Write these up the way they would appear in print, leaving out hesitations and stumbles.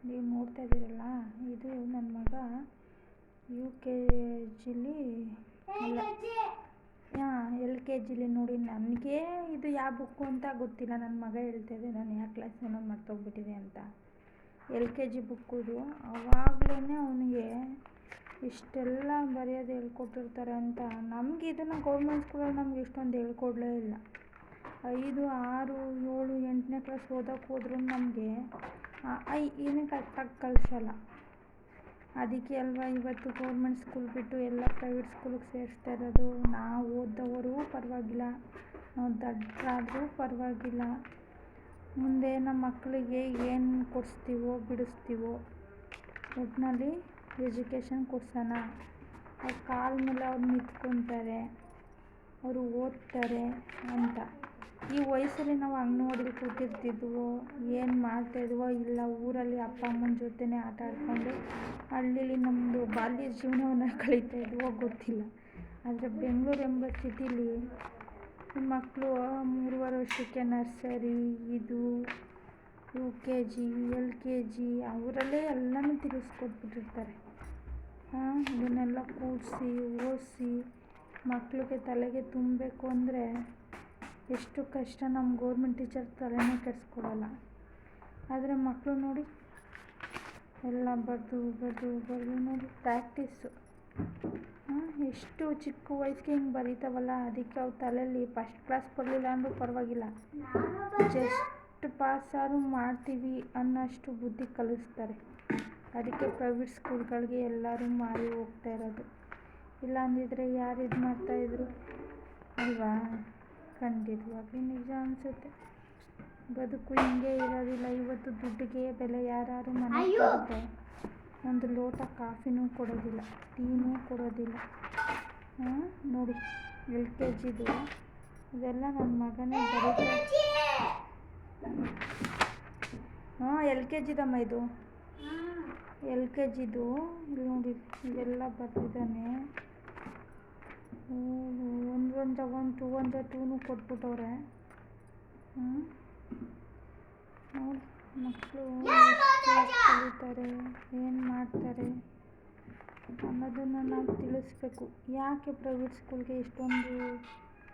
ನೀವು ನೋಡ್ತಾ ಇದ್ದೀರಲ್ಲ, ಇದು ನನ್ನ ಮಗ ಯು ಕೆ ಜಿಲಿ ಅಲ್ಲ LKGಲಿ ನೋಡಿ. ನನಗೆ ಇದು ಯಾವ ಬುಕ್ಕು ಅಂತ ಗೊತ್ತಿಲ್ಲ. ನನ್ನ ಮಗ ಹೇಳ್ತಾಯಿದ್ದೆ ನಾನು ಯಾವ ಕ್ಲಾಸ್ ಅನ್ನೋದು ಮರ್ತೋಗ್ಬಿಟ್ಟಿದೆ ಅಂತ. LKG ಬುಕ್ಕು ಇದು. ಆವಾಗಲೇ ಅವನಿಗೆ ಇಷ್ಟೆಲ್ಲ ಬರೆಯೋದು ಹೇಳ್ಕೊಟ್ಟಿರ್ತಾರೆ ಅಂತ. ನಮಗೆ ಇದನ್ನು ಗೌರ್ಮೆಂಟ್ ಸ್ಕೂಲಲ್ಲಿ ನಮ್ಗೆ ಇಷ್ಟೊಂದು ಹೇಳ್ಕೊಡ್ಲೇ ಇಲ್ಲ. 5, 6, 7, 8ನೇ ಕ್ಲಾಸ್ ಓದೋಕ್ಕೆ ಹೋದ್ರೂ ನಮಗೆ ಏನೂ ಕರೆಕ್ಟಾಗಿ ಕಳಿಸಲ್ಲ. ಅದಕ್ಕೆ ಅಲ್ವಾ ಇವತ್ತು ಗೌರ್ಮೆಂಟ್ ಸ್ಕೂಲ್ ಬಿಟ್ಟು ಎಲ್ಲ ಪ್ರೈವೇಟ್ ಸ್ಕೂಲಿಗೆ ಸೇರಿಸ್ತಾ ಇರೋದು. ನಾವು ಓದ್ದವರು ಪರವಾಗಿಲ್ಲ, ನಾವು ದಡ್ಡರಾದರೂ ಪರವಾಗಿಲ್ಲ, ಮುಂದೆ ನಮ್ಮ ಮಕ್ಕಳಿಗೆ ಏನು ಕೊಡಿಸ್ತೀವೋ ಬಿಡಿಸ್ತೀವೋ ಒಟ್ಟಿನಲ್ಲಿ ಎಜುಕೇಷನ್ ಕೊಡ್ಸೋಣ. ಅವ್ರ ಕಾಲ ಮೇಲೆ ಅವ್ರು ನಿಂತ್ಕೊತಾರೆ, ಅವರು ಓದ್ತಾರೆ ಅಂತ. ಈ ವಯಸ್ಸಲ್ಲಿ ನಾವು ಅಂಗನವಾಡಿಲಿ ಕೂತಿರ್ತಿದ್ವೋ, ಏನು ಮಾಡ್ತಾಯಿದ್ವೋ ಇಲ್ಲ, ಊರಲ್ಲಿ ಅಪ್ಪ ಅಮ್ಮನ ಜೊತೆನೇ ಆಟ ಆಡ್ಕೊಂಡು ಹಳ್ಳೀಲಿ ನಮ್ಮದು ಬಾಲ್ಯ ಜೀವನವನ್ನು ಕಳೀತಾ ಇದ್ವೋ ಗೊತ್ತಿಲ್ಲ. ಆದರೆ ಬೆಂಗಳೂರು ಎಂಬ ಸಿಟಿಲಿ ಮಕ್ಕಳು 3.5 ವರ್ಷಕ್ಕೆ ನರ್ಸರಿ, ಇದು UKG, LKG ಅವರಲ್ಲೇ ಎಲ್ಲನೂ ತಿಳಿಸ್ಕೊಟ್ಬಿಟ್ಟಿರ್ತಾರೆ. ಇದನ್ನೆಲ್ಲ ಕೂಡಿಸಿ ಓದಿಸಿ ಮಕ್ಕಳಿಗೆ ತಲೆಗೆ ತುಂಬಬೇಕು ಅಂದರೆ ಎಷ್ಟು ಕಷ್ಟ. ನಮ್ಮ ಗೌರ್ಮೆಂಟ್ ಟೀಚರ್ ತಲೆನೇ ಕೆಡಿಸ್ಕೊಡಲ್ಲ. ಆದರೆ ಮಕ್ಕಳು ನೋಡಿ ಎಲ್ಲ ಬರೆದು ನೋಡಿ ಪ್ರಾಕ್ಟೀಸು. ಎಷ್ಟು ಚಿಕ್ಕ ವಯಸ್ಸಿಗೆ ಹಿಂಗೆ ಬರೀತಾವಲ್ಲ. ಅದಕ್ಕೆ ಅವು ತಲೆಯಲ್ಲಿ ಫಸ್ಟ್ ಕ್ಲಾಸ್ ಬರಲಿಲ್ಲ ಅಂದರೂ ಪರವಾಗಿಲ್ಲ, ಜಸ್ಟ್ ಪಾಸಾದ್ರು ಮಾಡ್ತೀವಿ ಅನ್ನೋಷ್ಟು ಬುದ್ಧಿ ಕಲಿಸ್ತಾರೆ. ಅದಕ್ಕೆ ಪ್ರೈವೇಟ್ ಸ್ಕೂಲ್ಗಳಿಗೆ ಎಲ್ಲರೂ ಮಾರಿ ಹೋಗ್ತಾ ಇರೋದು. ಇಲ್ಲ ಅಂದಿದ್ರೆ ಯಾರು ಇದು ಮಾಡ್ತಾಯಿದ್ರು ಅಲ್ವಾ? ಖಂಡಿತವಾಗ್ಲೂ ನಿಜ ಅನಿಸುತ್ತೆ. ಬದುಕು ಹಿಂಗೆ ಇರೋದಿಲ್ಲ. ಇವತ್ತು ದುಡ್ಡಿಗೆ ಬೆಲೆ. ಯಾರು ಮನೆಗೆ ಬರುತ್ತೆ ಒಂದು ಲೋಟ ಕಾಫಿನೂ ಕೊಡೋದಿಲ್ಲ, ಟೀನೂ ಕೊಡೋದಿಲ್ಲ. ನೋಡಿ LKGದು ಇದೆಲ್ಲ ನನ್ನ ಮಗನೇ ಬರೀತಾರೆ. LKGದಮ್ಮ ಇದು. LKGದು ಇಲ್ಲಿ ನೋಡಿ ಇದೆಲ್ಲ ಬರ್ತಿದ್ದಾನೆ. 1 1 1 2 ಕೊಟ್ಬಿಟ್ಟವ್ರೆ. ನೋಡಿ ಮಕ್ಕಳು ಕಲಿತಾರೆ, ಏನು ಮಾಡ್ತಾರೆ ಅನ್ನೋದನ್ನು ನಾವು ತಿಳಿಸ್ಬೇಕು. ಯಾಕೆ ಪ್ರೈವೇಟ್ ಸ್ಕೂಲ್ಗೆ ಇಷ್ಟೊಂದು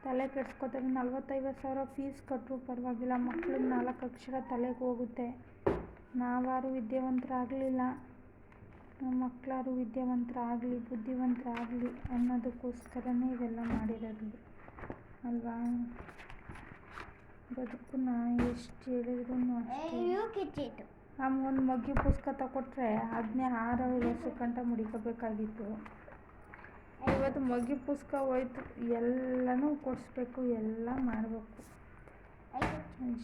ತಲೆ ಕೆಡಿಸ್ಕೊತಾರೆ? 40-50 ಸಾವಿರ ಫೀಸ್ ಕಟ್ಟರು ಪರವಾಗಿಲ್ಲ, ಮಕ್ಕಳಿಗೆ 4 ಅಕ್ಷರ ತಲೆಗೆ ಹೋಗುತ್ತೆ. ನಾವಾರು ವಿದ್ಯಾವಂತರಾಗಲಿಲ್ಲ, ನಮ್ಮ ಮಕ್ಕಳಾರು ವಿದ್ಯಾವಂತರಾಗಲಿ, ಬುದ್ಧಿವಂತರಾಗಲಿ ಅನ್ನೋದಕ್ಕೋಸ್ಕರನೇ ಇವೆಲ್ಲ ಮಾಡಿರೋದು ಅಲ್ವಾ? ಬದುಕನ್ನ ಎಷ್ಟು ಹೇಳಿದ್ರು ಅಷ್ಟೇ. ಒಂದು ಮಗ್ಗಿ ಪುಸ್ತಕ ತಗೊಟ್ರೆ ಅದನ್ನೇ 6 ವರ್ಷ ಗಂಟ ಮುಡಿಕೋಬೇಕಾಗಿತ್ತು. ಇವತ್ತು ಮಗ್ಗಿ ಪುಸ್ತಕ ಹೋಯ್ತು, ಎಲ್ಲನೂ ಕೊಡಿಸ್ಬೇಕು, ಎಲ್ಲ ಮಾಡಬೇಕು.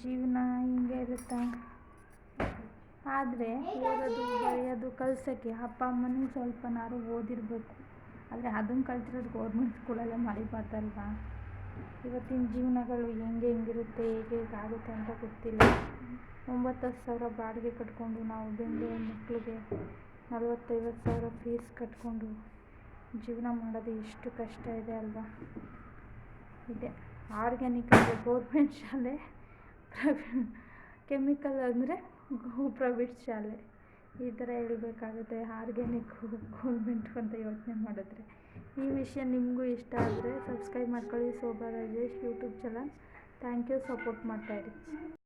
ಜೀವನ ಹಿಂಗೆ ಇರುತ್ತಾ? ಆದರೆ ಓದೋದು ಬರೆಯೋದು ಕಲ್ಸೋಕ್ಕೆ ಅಪ್ಪ ಅಮ್ಮನೂ ಸ್ವಲ್ಪನಾರು ಓದಿರಬೇಕು. ಆದರೆ ಅದನ್ನು ಕಲ್ತಿರೋದು ಗೌರ್ಮೆಂಟ್ ಸ್ಕೂಲಲ್ಲೇ ಮಾಡಿಬಾರ್ದಲ್ವಾ? ಇವತ್ತಿನ ಜೀವನಗಳು ಹೆಂಗಿರುತ್ತೆ, ಹೇಗೆ ಆಗುತ್ತೆ ಅಂತ ಗೊತ್ತಿಲ್ಲ. 9-10 ಸಾವಿರ ಬಾಡಿಗೆ ಕಟ್ಕೊಂಡು ನಾವು ಬೆಂಗಳೂರು ಮಕ್ಕಳಿಗೆ 40-50 ಸಾವಿರ ಫೀಸ್ ಕಟ್ಕೊಂಡು ಜೀವನ ಮಾಡೋದು ಎಷ್ಟು ಕಷ್ಟ ಇದೆ ಅಲ್ವಾ? ಇದೆ ಆರ್ಗ್ಯಾನಿಕ್ ಅಂದರೆ ಗೌರ್ಮೆಂಟ್ ಶಾಲೆ, ಕೆಮಿಕಲ್ ಅಂದರೆ ಪ್ರೈವೇಟ್ ಶಾಲೆ. ಈ ಥರ ಹೇಳಬೇಕಾಗುತ್ತೆ. ಆರ್ಗ್ಯಾನಿಕ್ಕು ಗೌರ್ಮೆಂಟು ಅಂತ ಯೋಚನೆ ಮಾಡಿದ್ರೆ. ಈ ವಿಷಯ ನಿಮಗೂ ಇಷ್ಟ ಆದರೆ ಸಬ್ಸ್ಕ್ರೈಬ್ ಮಾಡ್ಕೊಳ್ಳಿ. Shobha Rajesh YouTube channel. Thank you, support ಮಾಡ್ತಾಯಿರಿ.